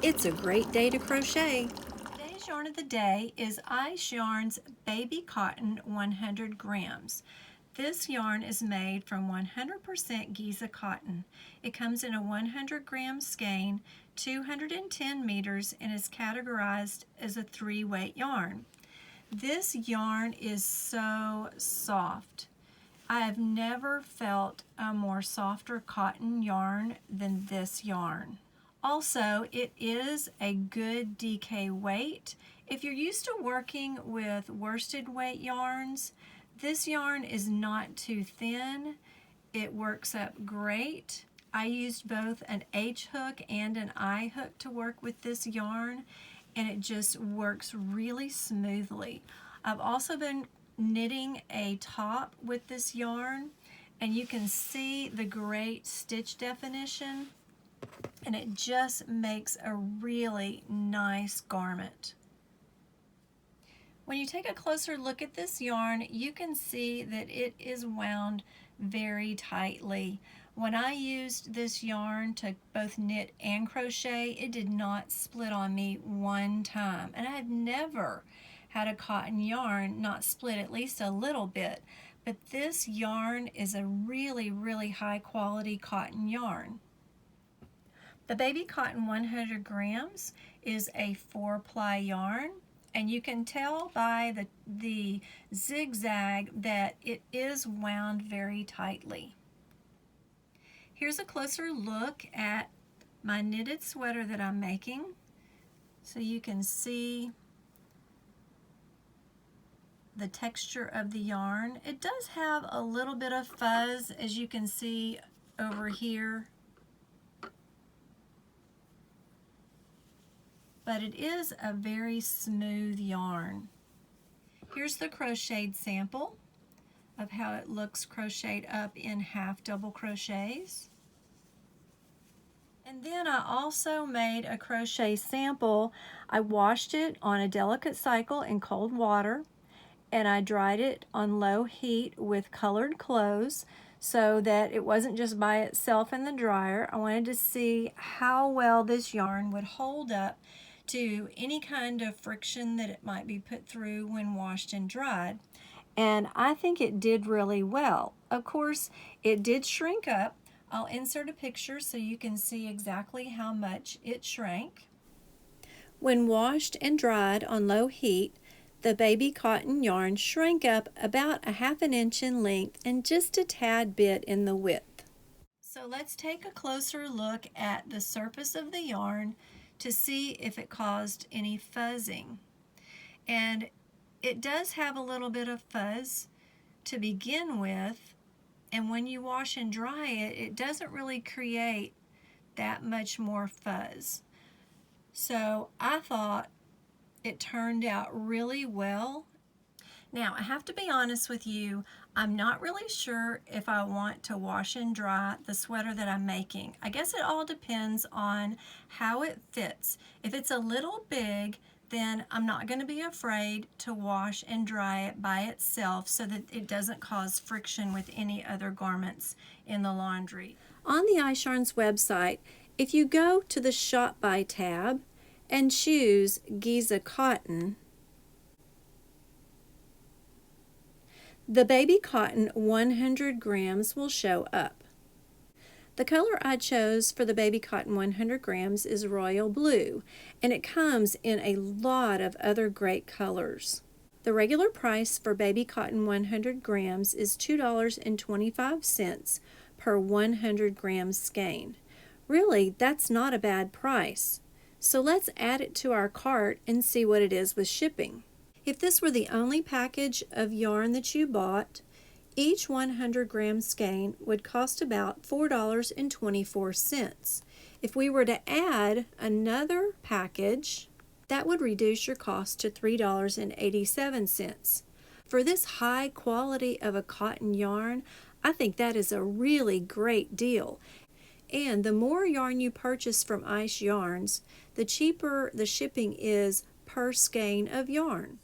It's a great day to crochet. Today's yarn of the day is Ice Yarn's Baby Cotton 100 grams. This yarn is made from 100% Giza cotton. It comes in a 100 gram skein, 210 meters, and is categorized as a 3-weight yarn. This yarn is so soft. I have never felt a more softer cotton yarn than this yarn. Also, it is a good DK weight. If you're used to working with worsted weight yarns, this yarn is not too thin. It works up great. I used both an H hook and an I hook to work with this yarn, and it just works really smoothly. I've also been knitting a top with this yarn, and you can see the great stitch definition, and it just makes a really nice garment. When you take a closer look at this yarn, you can see that it is wound very tightly. When I used this yarn to both knit and crochet, it did not split on me one time. And I have never had a cotton yarn not split at least a little bit. But this yarn is a really, really high quality cotton yarn. The Baby Cotton 100 grams is a 4-ply yarn, and you can tell by the zigzag that it is wound very tightly. Here's a closer look at my knitted sweater that I'm making, so you can see the texture of the yarn. It does have a little bit of fuzz, as you can see over here, but it is a very smooth yarn. Here's the crocheted sample of how it looks crocheted up in half double crochets. And then I also made a crochet sample. I washed it on a delicate cycle in cold water, and I dried it on low heat with colored clothes so that it wasn't just by itself in the dryer. I wanted to see how well this yarn would hold up to any kind of friction that it might be put through when washed and dried. And I think it did really well. Of course, it did shrink up. I'll insert a picture so you can see exactly how much it shrank. When washed and dried on low heat, the baby cotton yarn shrank up about a ½ inch in length and just a tad bit in the width. So let's take a closer look at the surface of the yarn to see if it caused any fuzzing. And it does have a little bit of fuzz to begin with, and when you wash and dry it, it doesn't really create that much more fuzz. So I thought it turned out really well. Now, I have to be honest with you, I'm not really sure if I want to wash and dry the sweater that I'm making. I guess it all depends on how it fits. If it's a little big, then I'm not going to be afraid to wash and dry it by itself so that it doesn't cause friction with any other garments in the laundry. On the Ice Yarns website, if you go to the Shop By tab and choose Giza Cotton, the Baby Cotton 100 grams will show up. The color I chose for the Baby Cotton 100 grams is royal blue, and it comes in a lot of other great colors. The regular price for Baby Cotton 100 grams is $2.25 per 100 gram skein. Really, that's not a bad price. So let's add it to our cart and see what it is with shipping. If this were the only package of yarn that you bought, each 100 gram skein would cost about $4.24. If we were to add another package, that would reduce your cost to $3.87. For this high quality of a cotton yarn, I think that is a really great deal. And the more yarn you purchase from Ice Yarns, the cheaper the shipping is per skein of yarn.